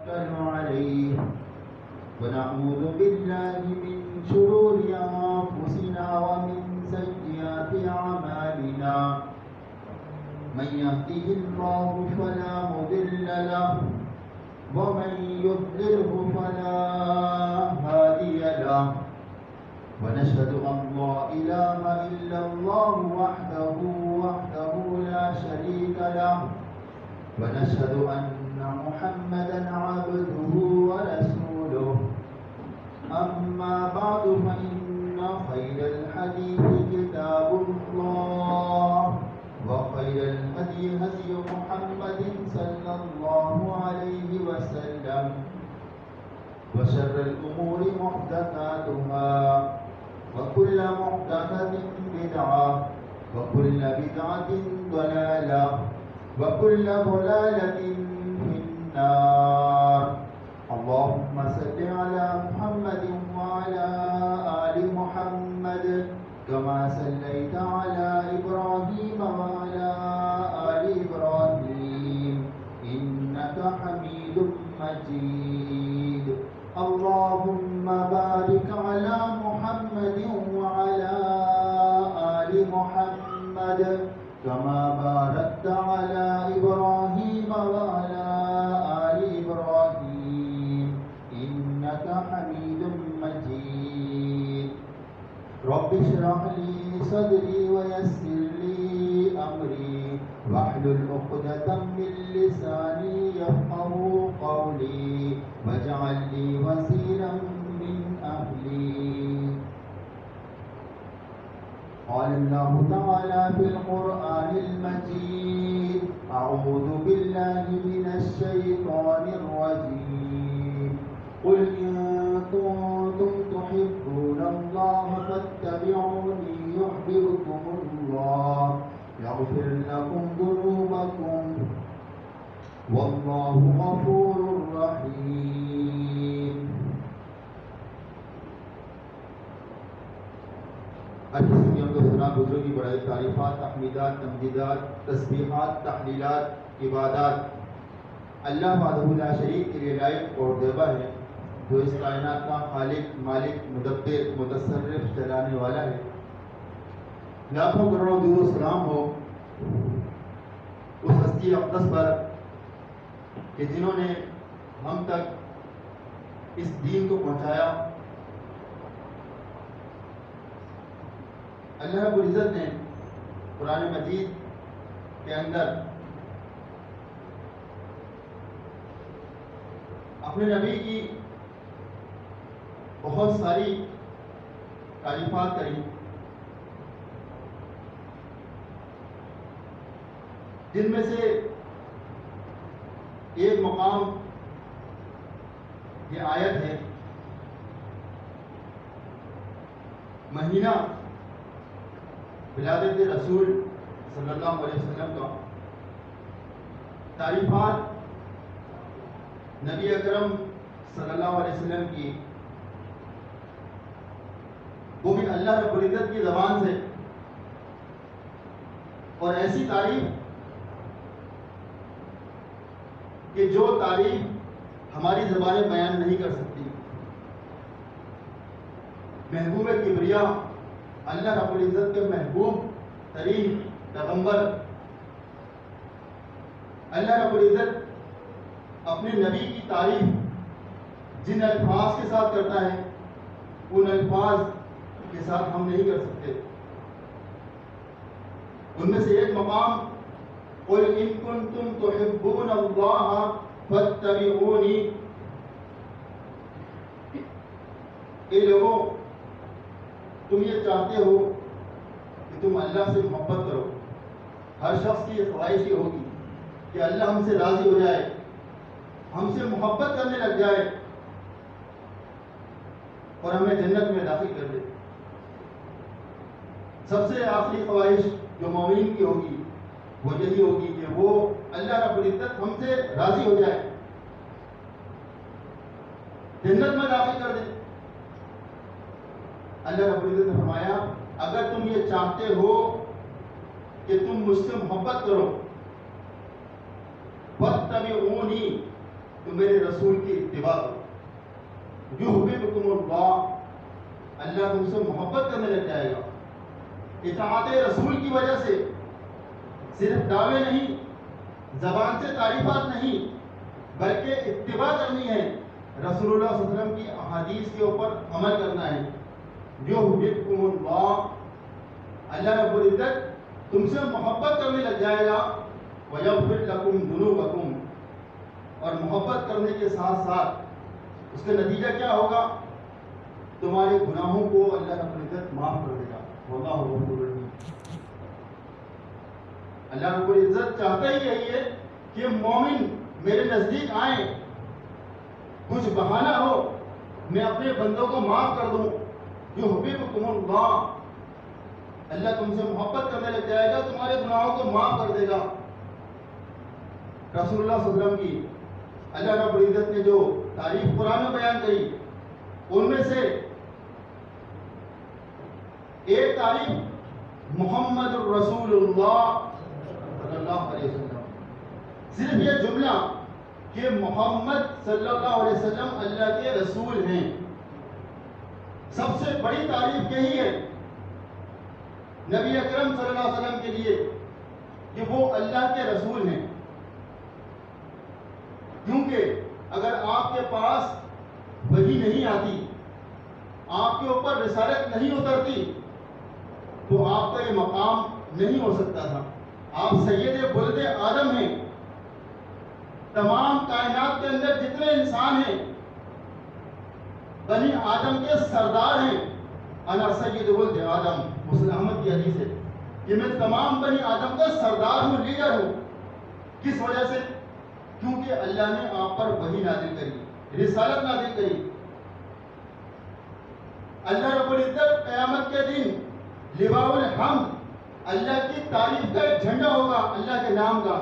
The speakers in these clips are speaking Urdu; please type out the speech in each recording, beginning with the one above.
عليه ونعوذ بالله من شرور أنفسنا ومن سيئات أعمالنا من يهده الله فلا مضل له ومن يضلله فلا هادي له ونشهد أن لا إله إلا الله وحده لا شريك له ونشهد أن محمدا عبده ورسوله أما بعد فإن خير الحديث كتاب الله وخير الهدي هدي محمد صلى الله عليه وسلم وشر الأمور محدثاتها وكل محدثة بدعة وكل بدعة ضلالة وكل ضلالة في النار اللهم صل على محمد وعلى آل محمد كما صليت على إبراهيم وعلى آل إبراهيم إنك حميد مجيد اللهم بارك على محمد وعلى آل محمد كما باركت على إبراهيم وعلى آل إبراهيم إنك حميد مجيد رب اشرح لي صدري ويسر لي أمري واحلل عقدة من لساني يفقهوا قولي واجعل لي وزيرا من أهلي قال الله تعالى في القرآن المجيد أعوذ بالله من الشيطان الرجيم قل إن كنتم تحبون الله فاتبعوني يحببكم الله يغفر لكم ذنوبكم والله غفور رحيم. اچھی کی حمد و ثنا بزرگی بڑائی تعریفات تحمیدات تمجیدات تسبیحات تحلیلات عبادات اللہ وحدہ لا شریک کے لیے لائق اور دیبا ہے جو اس کائنات کا خالق مالک مدبر متصرف چلانے والا ہے. لاکھوں کروڑوں درود و سلام ہو اس ہستی اقدس پر کہ جنہوں نے ہم تک اس دین کو پہنچایا. اللہ رب العزت نے قرآن مجید کے اندر اپنے نبی کی بہت ساری تعریفات کری جن میں سے ایک مقام یہ آیت ہے مہینہ ولادت رسول صلی اللہ علیہ وسلم کا تعریفات نبی اکرم صلی اللہ علیہ وسلم کی وہ بھی اللہ رب العزت کی زبان سے اور ایسی تعریف کہ جو تعریف ہماری زبانیں بیان نہیں کر سکتی. محبوب کبریا اللہ رب العزت کے محبوب ترین پیغمبر اللہ رب العزت اپنے نبی کی تعریف جن الفاظ کے ساتھ کرتا ہے ان الفاظ کے ساتھ ہم نہیں کر سکتے. ان میں سے ایک مقام قل ان کنتم تحبون اللہ فاتبعونی. اے لوگوں تم یہ چاہتے ہو کہ تم اللہ سے محبت کرو. ہر شخص کی یہ خواہش یہ ہوگی کہ اللہ ہم سے راضی ہو جائے, ہم سے محبت کرنے لگ جائے اور ہمیں جنت میں داخل کر دے. سب سے آخری خواہش جو مومنین کی ہوگی وہ یہی ہوگی کہ وہ اللہ رب العزت ہم سے راضی ہو جائے, جنت میں داخل کر دے. اللہ رب العزت نے فرمایا اگر تم یہ چاہتے ہو کہ تم مجھ سے محبت کرو فاتبعونی تو میرے رسول کی اتباع کرو. یحببکم اللہ، اللہ تم سے محبت کرنے لگ جائے گا. اطاعت رسول کی وجہ سے صرف دعوے نہیں، زبان سے تعریفات نہیں، بلکہ اتباع کرنی ہے، رسول اللہ صلی اللہ علیہ وسلم کی احادیث کے اوپر عمل کرنا ہے. یحببکم اللہ، اللہ رب العزت تم سے محبت کرنے لگ جائے گا. ویغفر لکم ذنوبکم، اور محبت کرنے کے ساتھ ساتھ اس کا نتیجہ کیا ہوگا؟ تمہارے گناہوں کو اللہ رب العزت معاف کر دے گا. واللہ غفور رحیم. اللہ رب العزت چاہتا ہی یہی ہے کہ مومن میرے نزدیک آئیں، کچھ بہانہ ہو میں اپنے بندوں کو معاف کر دوں. یحببکم اللہ، اللہ تم سے محبت کرنے لگ جائے گا، تمہارے گناہوں کو معاف کر دے گا. رسول اللہ صلی اللہ علیہ وسلم کی اللہ رب العزت نے جو تعریف قرآن میں بیان کری، ان میں سے ایک تعریف محمد الرسول اللہ صلی اللہ علیہ وسلم. صرف یہ جملہ کہ محمد صلی اللہ علیہ وسلم اللہ کے رسول ہیں، سب سے بڑی تعریف یہی ہے نبی اکرم صلی اللہ علیہ وسلم کے لیے کہ وہ اللہ کے رسول ہیں. کیونکہ اگر آپ کے پاس وحی نہیں آتی، آپ کے اوپر رسالت نہیں اترتی، تو آپ کا یہ مقام نہیں ہو سکتا تھا. آپ سید ولد آدم ہیں. تمام کائنات کے اندر جتنے انسان ہیں بنی آدم کے سردار ہیں. انا سید ولد آدم، مسلم احمد کی حدیث ہے کہ میں تمام بنی آدم کا سردار ہوں، لیڈر ہوں. کس وجہ سے؟ کیونکہ اللہ نے آپ پر وحی نازل کری، رسالت نازل کری. اللہ رب العزت قیامت کے دن لواء الحمد، اللہ کی تعریف کا ایک جھنڈا ہوگا اللہ کے نام کا،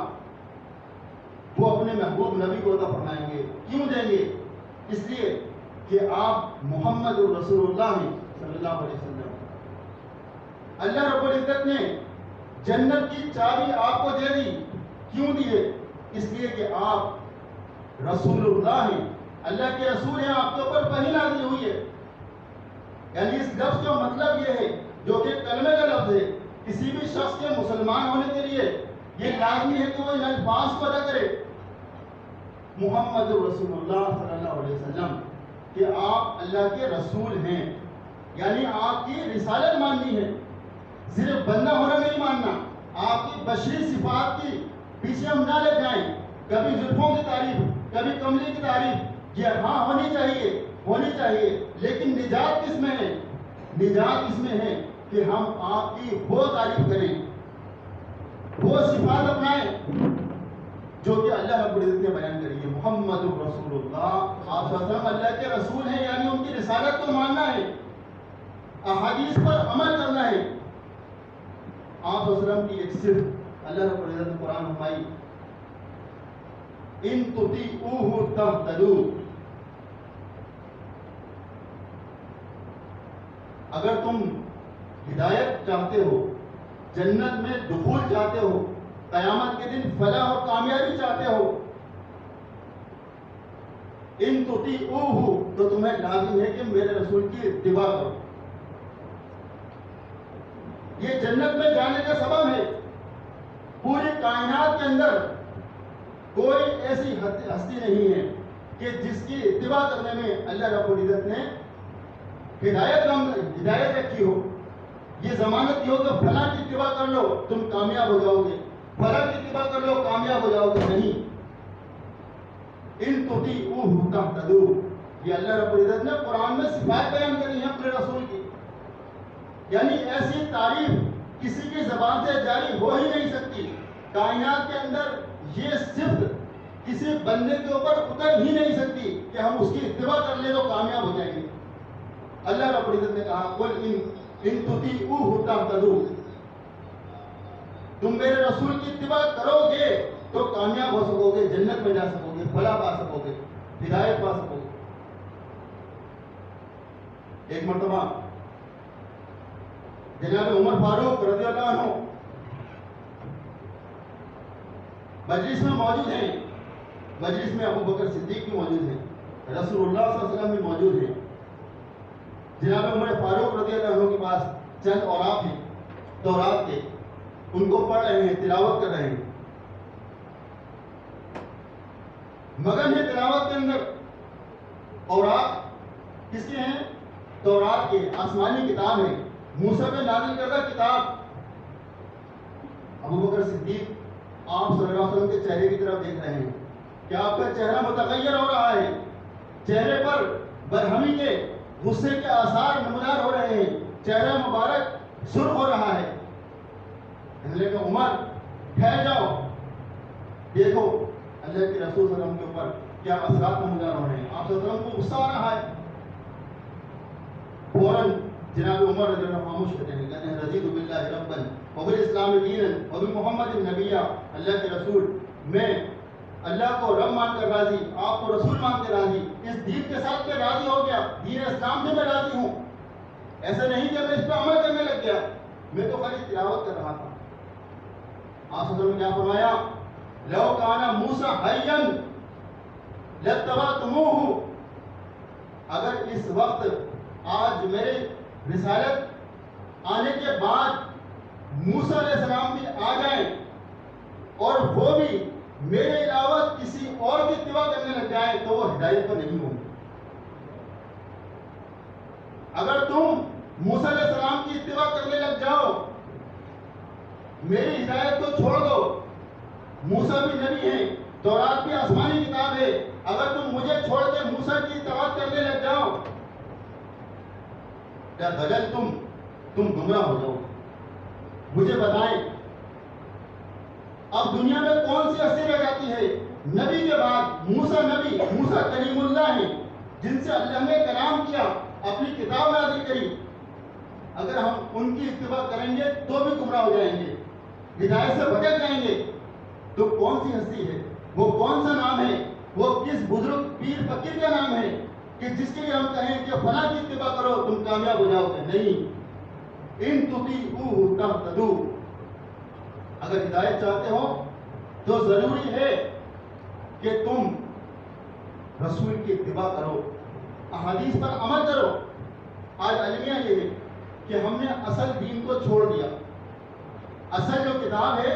وہ اپنے محبوب نبی کو عطا فرمائیں گے. کیوں دیں گے؟ اس لیے کہ آپ محمد الرسول اللہ ہیں صلی اللہ علیہ وسلم. اللہ رب العزت نے جنت کی چابی آپ کو دے دی. کیوں دیے؟ اس لیے کہ آپ رسول اللہ ہیں، اللہ کے رسول ہیں، آپ کے اوپر وحی نازل ہوئی ہے. یعنی اس لفظ کا مطلب یہ ہے، جو کہ کلمے کا لفظ ہے، کسی بھی شخص کے مسلمان ہونے کے لیے یہ لازمی ہے کہ وہ ان الفاظ کو ادا کرے. محمد رسول اللہ صلی اللہ علیہ وسلم، کہ آپ اللہ کے رسول ہیں، یعنی آپ کی رسالت ماننی ہے، صرف بندہ ہونا نہیں ماننا. آپ کی بشری صفات کی پیچھے ہم نہ لے جائیں. کبھی زلفوں کی تعریف، کبھی کملی کی تعریف، یہ ہاں ہونی چاہیے، لیکن نجات کس میں ہے؟ نجات اس میں ہے کہ ہم آپ کی وہ تعریف کریں، وہ صفات اپنائیں جو کہ اللہ رب العزت نے بیان کری ہے. محمد رسول اللہ، آپ صلی اللہ علیہ وسلم اللہ کے رسول ہیں، یعنی ان کی رسالت کو ماننا ہے، احادیث پر عمل کرنا ہے. آپ صلی اللہ علیہ وسلم کی ایک صرف اللہ رب العزت نے قرآن فرمائی، ان تطیعوہ تہتدوا، اگر تم ہدایت چاہتے ہو، جنت میں دخول چاہتے ہو، قیامت کے دن فلاح اور کامیابی چاہتے ہو، ان تطیعوہ، تو تمہیں لازم ہے کہ میرے رسول کی اتباع کرو. یہ جنت میں جانے کا سبب ہے. پوری کائنات کے اندر کوئی ایسی ہستی نہیں ہے کہ جس کی اتباع کرنے میں اللہ رب العزت نے ہدایت رکھی ہو، یہ ضمانت کی ہو کہ فلاں کی اتباع کر لو تم کامیاب ہو جاؤ گے، فلاں کی اتباع کر لو کامیاب ہو جاؤ گے. نہیں، ان تطیعوہ تہتدوا، یہ اللہ رب العزت نے قرآن میں صفات بیان کری ہیں اپنے رسول کی. یعنی ایسی تعریف کسی کی زبان سے جاری ہو ہی نہیں سکتی. کائنات کے اندر یہ صفت کسی بندے کے اوپر اتر ہی نہیں سکتی کہ ہم اس کی اتباع کر لیں تو کامیاب ہو جائیں گے. اللہ رب العزت نے کہا قل ان تطیعوہ تہتدوا، تم میرے رسول کی اتباع کرو گے تو کامیاب ہو سکو گے، جنت میں جا سکو گے، فلاح پا سکو گے، ہدایت پا سکو گے. ایک مرتبہ جناب عمر فاروق رضی اللہ عنہ مجلس میں موجود ہیں. مجلس میں ابو بکر صدیق بھی موجود ہیں, رسول اللہ صلی اللہ علیہ وسلم بھی موجود ہیں, جناب عمر فاروق رضی اللہ عنہ کے پاس چند اوراق ہیں تورات کے, ان کو پڑھ رہے ہیں, تلاوت کر رہے ہیں, مگن ہے تلاوت کے اندر. اوراق کس کے ہیں؟ تورات کے, آسمانی کتاب ہے, موسیٰ پہ نازل کردہ کتاب. ابو بکر صدیق آپ صلی اللہ علیہ وسلم کے چہرے کی طرف دیکھ رہے ہیں کہ آپ کا چہرہ متغیر ہو رہا ہے, چہرے پر برہمی کے غصے کے آثار نمودار ہو رہے ہیں, چہرہ مبارک سرخ ہو رہا ہے. کہنے لگے عمر ٹھہر جاؤ, دیکھو اللہ کے رسول صلی اللہ علیہ وسلم کے اوپر کیا اثرات نمودار ہو رہے ہیں. آپ صلی اللہ علیہ وسلم کو غصہ آ رہا ہے. فوراً جناب عمر رضی اللہ عنہ خاموش ہوتے ہیں, کہتے ہیں رضیت باللہ ربا وبالاسلام دینا وبمحمد نبیہ. اللہ کے رسول, میں اللہ کو رب مان کر راضی, آپ کو رسول مان کر راضی, اس دین کے ساتھ میں راضی ہو گیا, دین اسلام سے میں راضی ہوں. ایسا نہیں کہ میں اس پہ عمل کرنے لگ گیا, میں تو خالی تلاوت کر رہا تھا. آپ صلی اللہ علیہ وسلم نے کیا فرمایا؟ لو کان موسیٰ حیا لاتبعتموہ. اگر اس وقت آج میرے رسالت آنے کے بعد موسیٰ علیہ السلام بھی آ جائیں اور وہ بھی میرے علاوہ کسی اور کی اتباع کرنے لگ جائیں تو وہ ہدایت پر نہیں ہوں گے. اگر تم موسیٰ علیہ السلام کی اتباع کرنے لگ جاؤ, میری ہدایت کو چھوڑ دو, موسیٰ بھی نبی ہیں, تورات بھی آسمانی کتاب ہے, اگر تم مجھے چھوڑ کے موسیٰ کی اتباع کرنے لگ جاؤ کیا غلط تم گمراہ ہو جاؤ. مجھے بتائیں اب دنیا میں کون سی ہستی رہ جاتی ہے نبی کے بعد؟ موسیٰ نبی, موسیٰ کلیم اللہ ہیں, جن سے اللہ نے کلام کیا, اپنی کتاب نازل کری. اگر ہم ان کی اتباع کریں گے تو بھی گمراہ ہو جائیں گے, ہدایت سے بھٹک جائیں گے. تو کون سی ہستی ہے, وہ کون سا نام ہے, وہ کس بزرگ پیر فقیر کا نام ہے کہ جس کے لیے ہم کہیں کہ فلاں کی اتباع کرو تم کامیاب ہو جاؤ گے؟ نہیں. ان تطیعوہ تہتدوا. اگر ہدایت چاہتے ہو تو ضروری ہے کہ تم رسول کی اتباع کرو, احادیث پر عمل کرو. آج المیہ یہ ہے کہ ہم نے اصل دین کو چھوڑ دیا, اصل جو کتاب ہے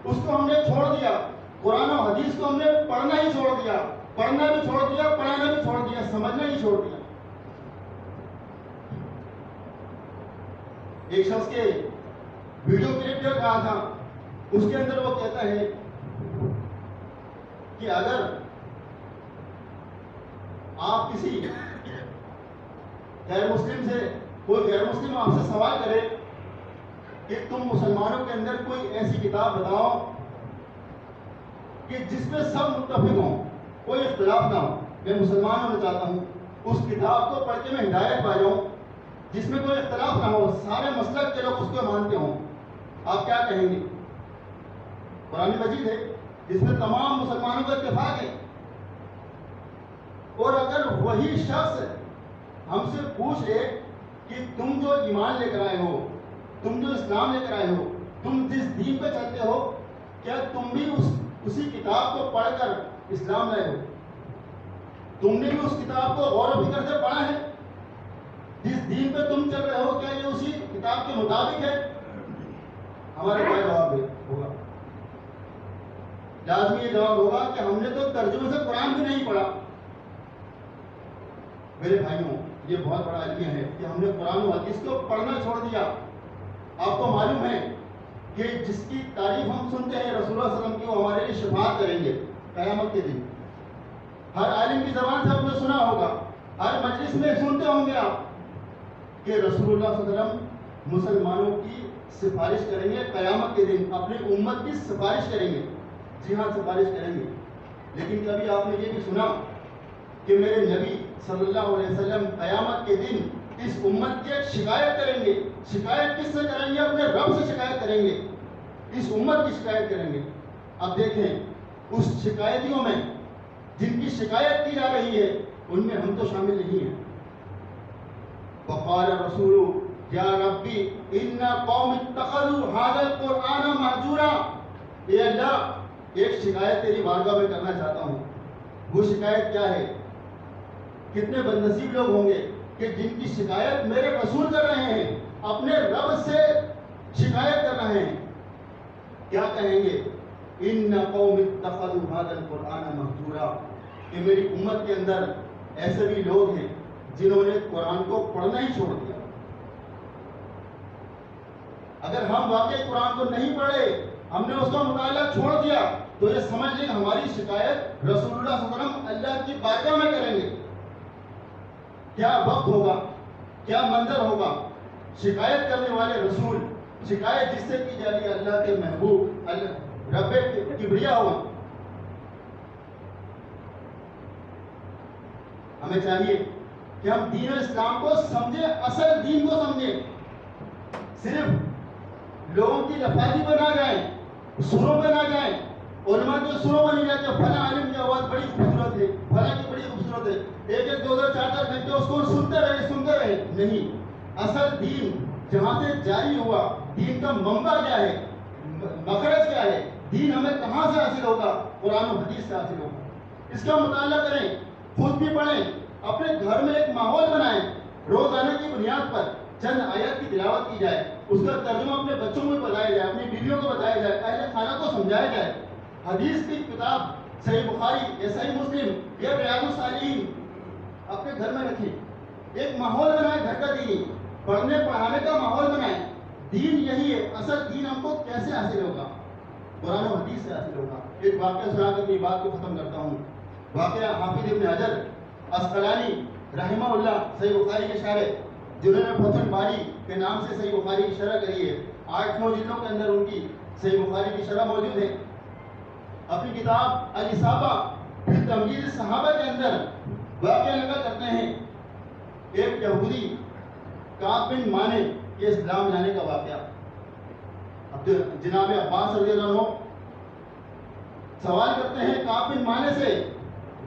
اس کو ہم نے چھوڑ دیا, قرآن و حدیث کو ہم نے پڑھنا ہی چھوڑ دیا, پڑھنا بھی چھوڑ دیا, پڑھانا بھی چھوڑ دیا, سمجھنا ہی چھوڑ دیا. ایک شخص کے ویڈیو کلپ جو کہا تھا اس کے اندر وہ کہتا ہے کہ اگر آپ کسی غیر مسلم سے, کوئی غیر مسلم آپ سے سوال کرے کہ تم مسلمانوں کے اندر کوئی ایسی کتاب بتاؤ کہ جس پہ سب متفق ہوں, کوئی اختلاف نہ ہو, میں مسلمان ہونا چاہتا ہوں, اس کتاب کو پڑھ کے میں ہدایت پا جاؤں جس میں کوئی اختلاف نہ ہو, سارے مسلک کے لوگ اس کو مانتے ہوں, آپ کیا کہیں گے؟ قرآن مجید ہے جس میں تمام مسلمانوں کا اتفاق ہے. اور اگر وہی شخص ہم سے پوچھ لے کہ تم جو ایمان لے کر آئے ہو, تم جو اسلام لے کر آئے ہو, تم جس دین پہ چلتے ہو, کیا تم بھی اسی کتاب کو پڑھ کر اسلام لائے ہو؟ تم نے بھی اس کتاب کو غور و فکر سے پڑھا ہے؟ جس دین پہ تم چل رہے ہو کیا یہ اسی کتاب کے مطابق ہے؟ ہمارا کیا جواب ہوگا؟ لازمی یہ جواب ہوگا کہ ہم نے تو ترجمے سے قرآن بھی نہیں پڑھا. میرے بھائیوں, یہ بہت بڑا المیہ ہے کہ ہم نے قرآن و حدیث کو پڑھنا چھوڑ دیا. آپ کو معلوم ہے کہ جس کی تعریف ہم سنتے ہیں رسول اللہ صلی اللہ علیہ وسلم کی, وہ ہمارے لیے شفاعت کریں گے قیامت کے دن. ہر عالم کی زبان سے آپ نے سنا ہوگا, ہر مجلس میں سنتے ہوں گے آپ کہ رسول اللہ صلی اللہ علیہ وسلم مسلمانوں کی سفارش کریں گے قیامت کے دن, اپنی امت کی سفارش کریں گے. جی ہاں, سفارش کریں گے. لیکن کبھی آپ نے یہ بھی سنا کہ میرے نبی صلی اللہ علیہ وسلم قیامت کے دن اس امت کی ایک شکایت کریں گے؟ شکایت کس سے کریں گے؟ اپنے رب سے شکایت کریں گے, اس امت کی شکایت کریں گے. اب دیکھیں اس شکایتیوں میں جن کی شکایت کی جا رہی ہے ان میں ہم تو شامل نہیں ہیں. وقال رسول یا ربی ان قوم اتخذوا هذا القرآن مہجورا. اے اللہ, ایک شکایت تیری بارگاہ میں کرنا چاہتا ہوں. وہ شکایت کیا ہے؟ کتنے بدنصیب لوگ ہوں گے کہ جن کی شکایت میرے رسول کر رہے ہیں, اپنے رب سے شکایت کر رہے ہیں. کیا کہیں گے؟ ان قوم اتخذوا هذا القرآن مہجورا, کہ میری امت کے اندر ایسے بھی لوگ ہیں جنہوں نے قرآن کو پڑھنا ہی چھوڑ دیا. اگر ہم واقعی قرآن کو نہیں پڑھے, ہم نے اس کا مطالعہ چھوڑ دیا, تو یہ سمجھ لیں ہماری شکایت رسول اللہ صلی اللہ علیہ وسلم اللہ کی بارگاہ میں کریں گے. کیا وقت ہوگا, کیا منظر ہوگا. شکایت کرنے والے رسول, شکایت جس سے کی جا رہی ہے اللہ کے محبوب رب کبریا ہوا. ہمیں چاہیے کہ ہم دین اسلام کو سمجھیں, اصل دین کو سمجھیں. صرف لوگوں کی لفاظی پر نہ جائیں, سروں پہ نہ جائیں. علماء کے سروں پر نہیں جاتے فلاں عالم کی آواز بڑی خوبصورت ہے, فلاں کی بڑی خوبصورت ہے, ایک ایک دو دو چار چار گھنٹے اس کو سنتے رہے. نہیں, اصل دین جہاں سے جاری ہوا, دین کا منبع کیا ہے, مخرج کیا ہے, دین ہمیں کہاں سے حاصل ہوگا؟ قرآن و حدیث سے حاصل ہوگا. اس کا مطالعہ کریں, خود بھی پڑھیں, اپنے گھر میں ایک ماحول بنائیں. روزانہ کی بنیاد پر چند آیات کی تلاوت کی جائے, اس کا ترجمہ اپنے بچوں کو بتایا جائے, اپنی بیویوں کو بتایا جائے, اہل خانہ کو سمجھایا جائے. حدیث کی کتاب صحیح بخاری یا صحیح مسلم یا ریاض الصالحین اپنے گھر میں رکھیں. ایک ماحول بنائیں گھر کا دینی, پڑھنے پڑھانے کا ماحول بنائیں. دین یہی ہے, اصل دین ہم کو کیسے حاصل ہوگا؟ قرآن و حدیث سے حاصل ہوگا. ایک واقعہ سنا کر اپنی بات کو ختم کرتا ہوں. واقعہ حافظ ابن حجر اسقلانی رحمہ اللہ, صحیح بخاری کے شارح, جنہوں نے فتح الباری کے نام سے صحیح بخاری کی شرح کری ہے. 8-9 جلدوں کے اندر ان کی صحیح بخاری کی شرح موجود ہے. اپنی کتاب الاصابہ فی تمجید الصحابہ کے اندر واقعہ نقل کرتے ہیں. ایک یہودی کعب بن مالک کے اسلام لانے کا واقعہ. جناب عباس رضی اللہ عنہ سوال کرتے ہیں کعب بن مالک سے,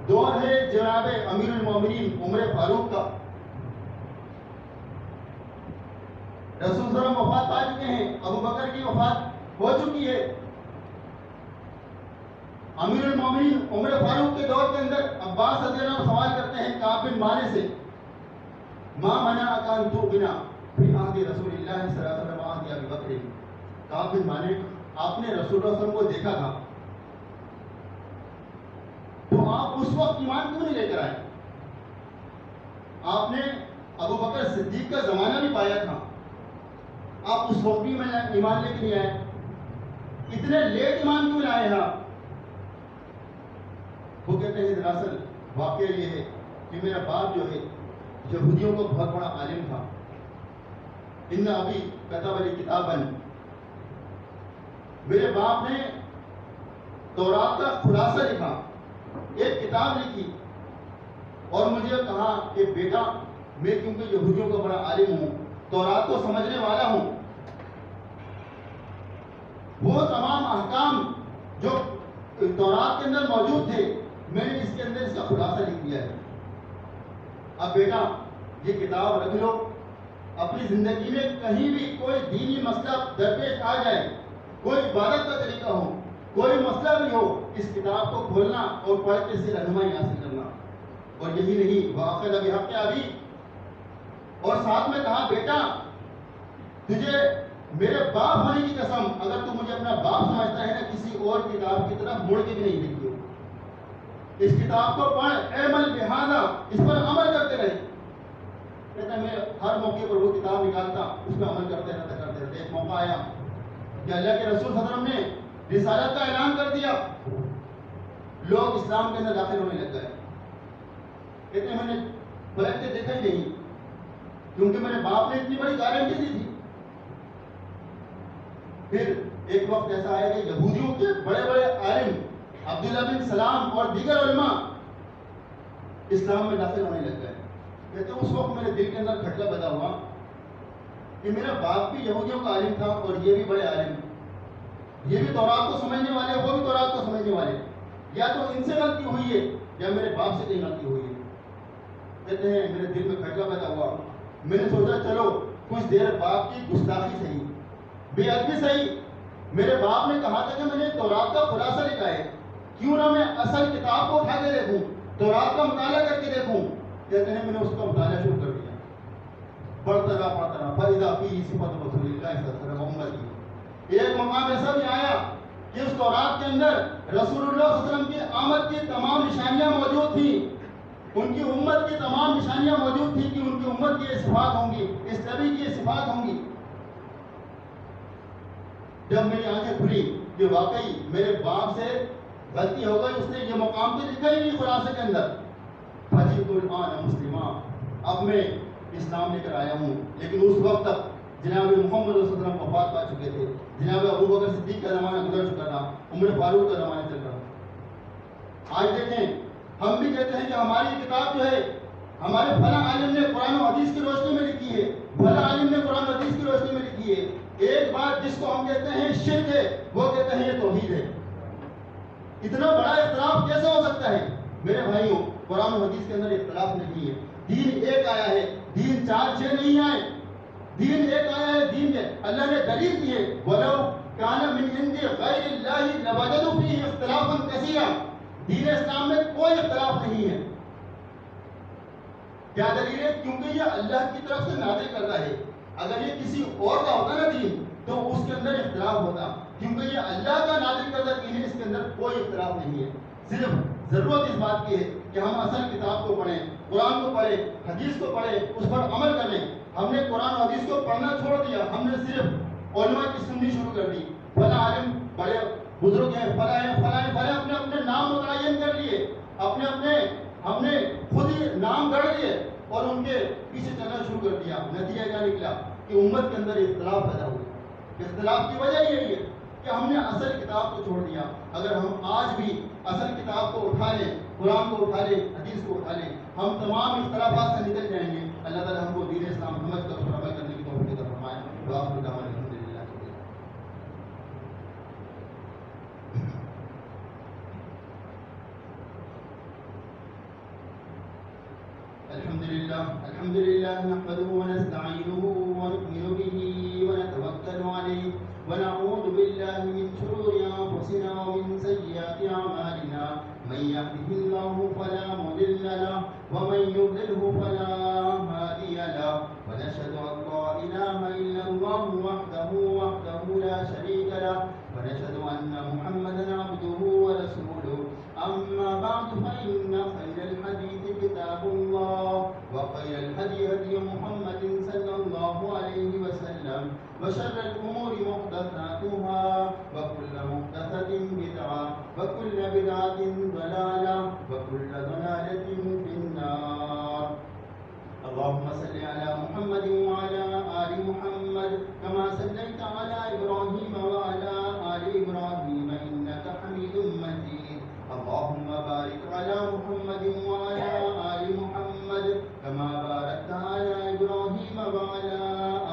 دور ہے جناب امیر المومنین عمر فاروق کا, رسول صلی اللہ علیہ وسلم وفات پا چکے ہیں, ابو بکر کی وفات ہو چکی ہے. امیر المومنین عمر فاروق کے دور کے اندر عباس رضی اللہ عنہ سوال کرتے ہیں کعب بن مالک سے, ما منعک ان تؤمن فی عہد رسول اللہ صلی اللہ علیہ وسلم وعہد ابی بکر. کعب بن مالک, آپ نے رسول اللہ صلی اللہ علیہ وسلم کو دیکھا تھا, تو آپ اس وقت ایمان کیوں نہیں لے کر آئے؟ آپ نے ابو بکر صدیق کا زمانہ بھی پایا تھا, آپ اس وقت بھی ایمان لے کے نہیں آئے. اتنے لیٹ ایمان کیوں لائے ہیں آپ؟ وہ کہتے ہیں دراصل واقعہ یہ ہے کہ میرا باپ جو ہے یہودیوں کو بہت بڑا عالم تھا. ان ابی کتب علی کتابن, میرے باپ نے تورات کا خلاصہ لکھا, ایک کتاب لکھی, اور مجھے کہا کہ بیٹا میں کیونکہ یہودیوں کا بڑا عالم ہوں, تورات کو سمجھنے والا ہوں, وہ تمام احکام جو تورات کے اندر موجود تھے میں نے اس کے اندر اس کا خلاصہ لکھ دیا ہے. اب بیٹا یہ کتاب رکھ لو, اپنی زندگی میں کہیں بھی کوئی دینی مسئلہ درپیش آ جائے, کوئی عبادت کا طریقہ ہو, کوئی مسئلہ بھی ہو, اس کتاب کو کھولنا اور پڑھ کے اس سے رہنمائی حاصل کرنا. اور یہی نہیں, واقعہ بحق ابی, اور ساتھ میں کہا بیٹا تجھے میرے باپ ہونے کی قسم, اگر تو مجھے اپنا باپ سمجھتا ہے نا, کسی اور کتاب کی طرف مڑ کے بھی نہیں دیکھیے. اس کتاب کو پڑھ, اعمل بہذا, اس پر عمل کرتے رہے. کہتا ہے میں ہر موقع پر وہ کتاب نکالتا, اس پہ عمل کرتے رہتے. ایک موقع آیا کہ اللہ کے رسول صلی اللہ علیہ وسلم نے رسالت کا اعلان کر دیا, لوگ اسلام کے اندر داخل ہونے لگ گئے. کہتے ہیں میں نے پلٹ کے دیکھا ہی نہیں, کیونکہ میرے باپ نے اتنی بڑی گارنٹی دی تھی. پھر ایک وقت ایسا آیا کہ یہودیوں کے بڑے بڑے عالم عبداللہ بن سلام اور دیگر علماء اسلام میں داخل ہونے لگ گئے. کہتے ہیں اس وقت میرے دل کے اندر کھٹکا پیدا ہوا کہ میرا باپ بھی یہودیوں کا عالم تھا اور یہ بھی بڑے عالم, یہ بھی تورات کو سمجھنے والے, وہ بھی تورات کو سمجھنے والے, یا تو ان سے غلطی ہوئی ہے یا میرے باپ سے کہیں غلطی ہوئی ہے. کہتے ہیں میرے دل میں کھٹکا پیدا ہوا, میں نے سوچا چلو کچھ دیر باپ کی گستاخی صحیح, بے ادبی صحیح, میرے باپ نے کہا تھا کہ میں نے تورات کا خلاصہ لکھا ہے، کیوں نہ میں اصل کتاب کو اٹھا کے دیکھوں، تورات کا مطالعہ کر کے دیکھوں. کہتے ہیں میں نے اس کا مطالعہ شروع کر دیا، پڑھتا رہا فَإِذَا فِيهِ صِفَةُ رَسُولِ اللَّهِ صلی اللہ علیہ وسلم. ایک مقام ایسا بھی آیا کہ اس تورات کے اندر رسول اللہ صلی اللہ علیہ وسلم کی آمد کی تمام نشانیاں موجود تھیں، ان کی امت کی تمام نشانیاں موجود تھیں کہ ان کی امت کی یہ صفات ہوں گی، اس نبی کی یہ صفات ہوں گی. جب میری آنکھیں کھلی کہ واقعی میرے باپ سے غلطی ہو گئی، اس نے یہ مقام تو لکھا ہی نہیں خلاصے کے اندر. فجئت الآن مسلما، اب میں اسلام لے کر آیا ہوں. لیکن اس وقت تک جناب محمد صلی اللہ علیہ وسلم وفات پا چکے تھے، جناب ابو بکر صدیق کا زمانہ گزر چکا تھا، عمر فاروق کا زمانہ چل رہا تھا. آج دیکھیں ہم بھی کہتے ہیں کہ ہماری کتاب جو ہے ہمارے فلاں عالم نے قرآن و حدیث کی روشنی میں لکھی ہے، فلاں عالم نے قرآن و حدیث کی روشنی میں لکھی ہے. ایک بات جس کو ہم کہتے ہیں شرک ہے، وہ کہتے ہیں یہ توحید ہے. اتنا بڑا اختلاف کیسے ہو سکتا ہے؟ میرے بھائیوں، قرآن و حدیث کے اندر اختلاف نہیں ہے، دین ایک آیا ہے، دین 4-6 نہیں آئے، دین ایک آیا ہے. دین کے اللہ نے دلیل دی ہے، وَلَوْ كَانَ مِنْ عِنْدِ غَيْرِ اللَّهِ لَوَجَدُوا فِيهِ اخْتِلَافًا كَثِيرًا. دین اسلام میں کوئی اختلاف نہیں ہے. کیا دلیل ہے؟ کیونکہ یہ اللہ کی طرف سے نازل کرتا ہے. اگر یہ کسی اور کا ہوتا نا دین تو اس کے اندر اختلاف ہوتا، کیونکہ یہ اللہ کا نازل کردہ دین ہے، اس کے اندر کوئی اختلاف نہیں ہے. صرف ضرورت اس بات کی ہے کہ ہم اصل کتاب کو پڑھیں، قرآن کو پڑھیں، حدیث کو پڑھیں، اس پر عمل کریں. ہم نے قرآن و حدیث کو پڑھنا چھوڑ دیا، ہم نے صرف علماء کی سننی شروع کر دی. فلاں عالم بڑے بزرگ ہیں، فلاں ہیں، فلاں ہیں، فلاں اپنے اپنے نام متعین کر لیے، اپنے اپنے ہم نے خود ہی نام گڑھ لیے اور ان کے پیچھے چلنا شروع کر دیا. نتیجہ کیا نکلا کہ امت کے اندر اختلاف پیدا ہوا. اختلاف کی وجہ یہی ہے کہ ہم نے اصل کتاب کو چھوڑ دیا. اگر ہم آج بھی اصل کتاب کو اٹھا لیں، قرآن کو اٹھا لیں، حدیث کو اٹھا لیں، ہم تمام اختلافات سے نکل جائیں گے. اللہ تعالیٰ ہم کو دین اسلام سمجھ کر اس پر عمل کرنے کی توفیق عطا فرمائے. وآخر دعوانا الحمدللہ. الحمد لله نحمده ونستعينه ونؤمن به ونتوكل عليه ونعوذ بالله من شرور أنفسنا ومن سيئات أعمالنا. من يهده الله فلا مضل له ومن يضلله فلا هادي له. ونشهد أن لا إله إلا الله وحده لا شريك له. ونشهد أن محمدا عبده ورسوله. أما بعد فإن خير الحديث كتاب الله وخير الهدي هدي محمد صلى الله عليه وسلم وشر الأمور محدثاتها وكل محدثة بدعة وكل بدعة ضلالة وكل ضلالة في النار. اللهم صل على محمد وعلى آل محمد كما صليت على إبراهيم وعلى آل إبراهيم إنك حميد مجيد. اللهم بارك على محمد وعلى آل محمد كما باركت على إبراهيم وعلى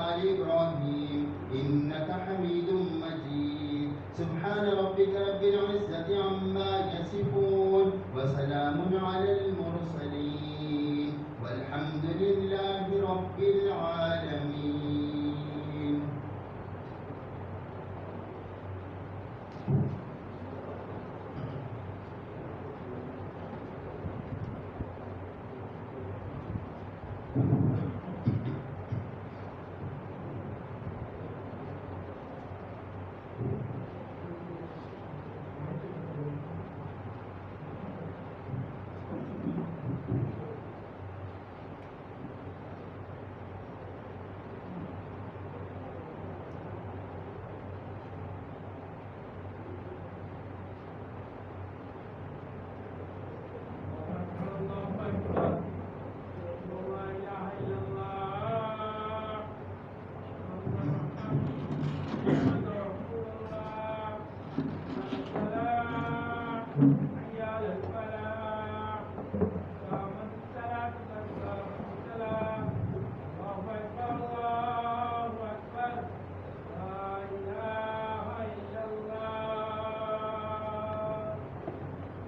آل إبراهيم إنك حميد مجيد. سبحان ربك رب العزة عما يصفون وسلام على المرسلين والحمد لله رب العالمين.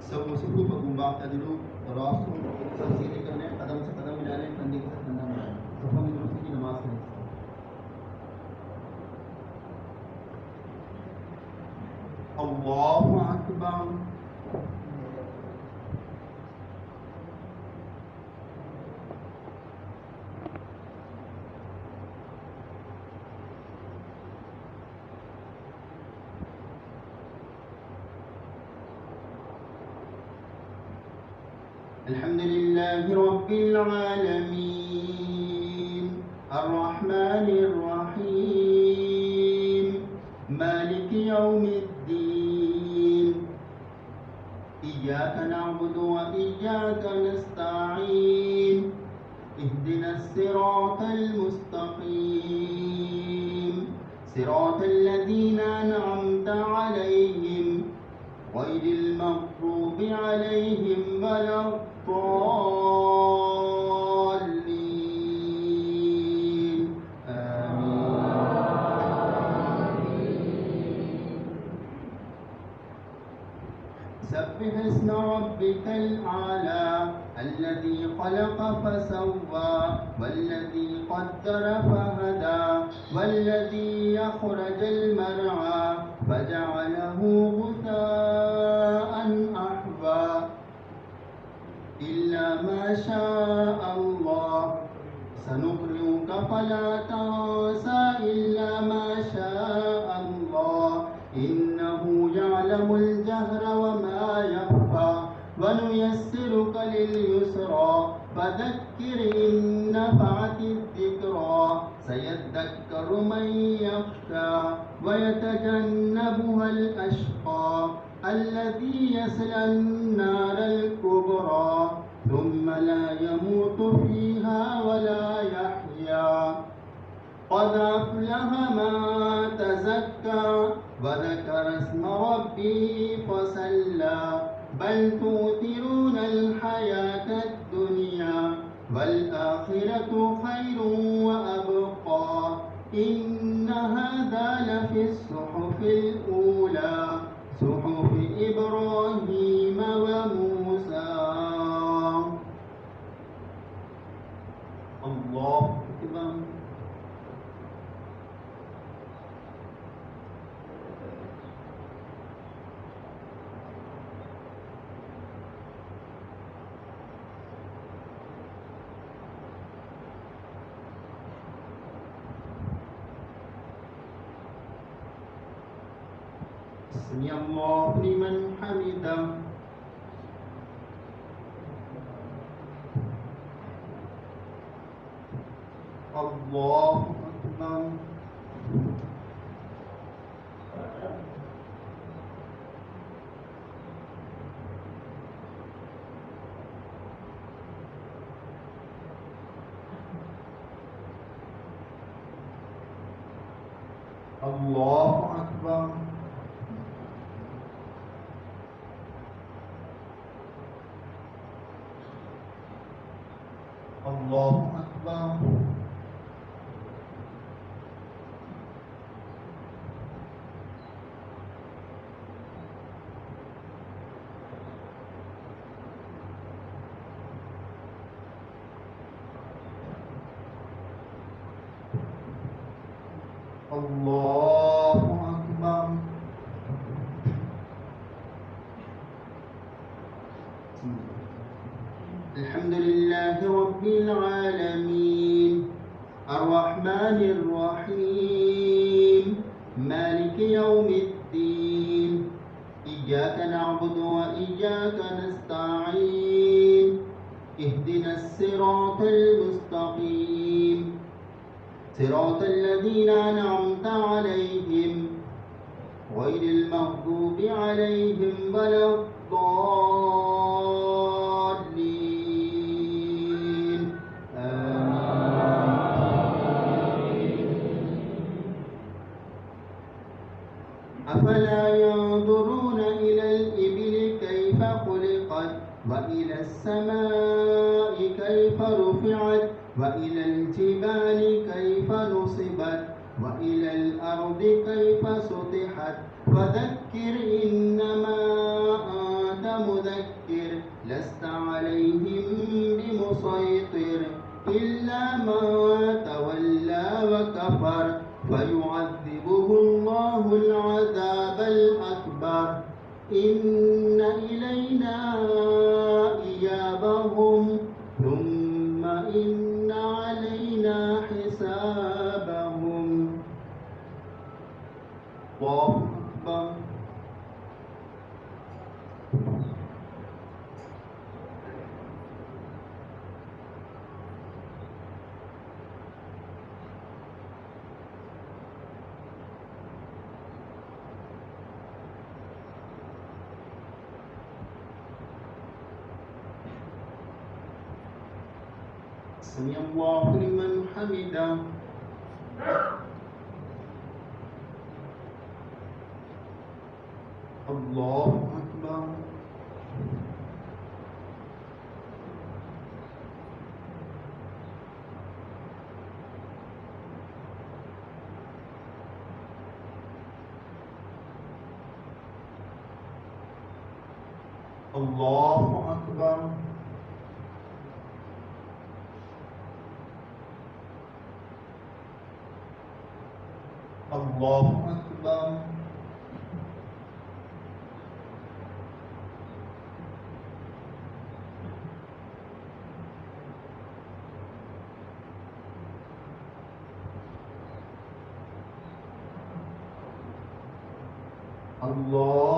سب صفوفکم واعتدلوا، راستوں سب سیدھے کر لیں، قدم سے قدم ملا لیں، کندھے کے ساتھ کندھا ملا لیں. صفوں میں درستی کی نماز کریں. الحمد لله رب العالمين الرحمن الرحيم مالك يوم الدين إياك نعبد وإياك نستعين اهدنا الصراط المستقيم صراط الذين أنعمت عليهم غير المغضوب عليهم ولا الضالين آمين. سبح اسم ربك الأعلى الذي خلق فسوى والذي قدر فهدى والذي يخرج المرعى فجعله غثاء أحوى إلا ما شاء الله سنقرئك فلا تنسى إلا ما شاء الله إنه يعلم الجهر وما يخفى ونيسرك لليسرى فذكر إن نفعت الذكرى سيذكر من يخشى ويتجنبها الأشقى الذي يصلى النار الكبرى ثم لا يموت فيها ولا يحيا قد أفلح من تزكى وذكر اسم ربه فصلى بل تؤثرون الحياة الدنيا والآخرة خير وأبقى إن هذا لفي الصحف الأولى صحف إبراهيم وموسى. الله أكبر. سمع الله لمن حمده. الله أكبر. الله أكبر. الله أكبر. الله أكبر. الحمد لله رب العالمين الرحمن الرحيم مالك يوم الدين إياك نعبد وإياك نستعين اهدنا الصراط المستقيم صراط الذين أنعمت عليهم غير المغضوب عليهم ولا الضالين آمين. أفلا ينظرون إلى الإبل كيف خلقت وإلى السماء كيف رفعت وإلى الجبال كيف نصبت وإلى الأرض كيف سطحت فذكر إنما أنت مذكر لست عليهم بمسيطر إلا من تولى وكفر فيعذبه الله العذاب الأكبر إن إلينا إيابهم ثم إن علينا حسابهم. الله أكبر. سمع الله لمن حمده. الله أكبر. الله أكبر. الله أكبر. الله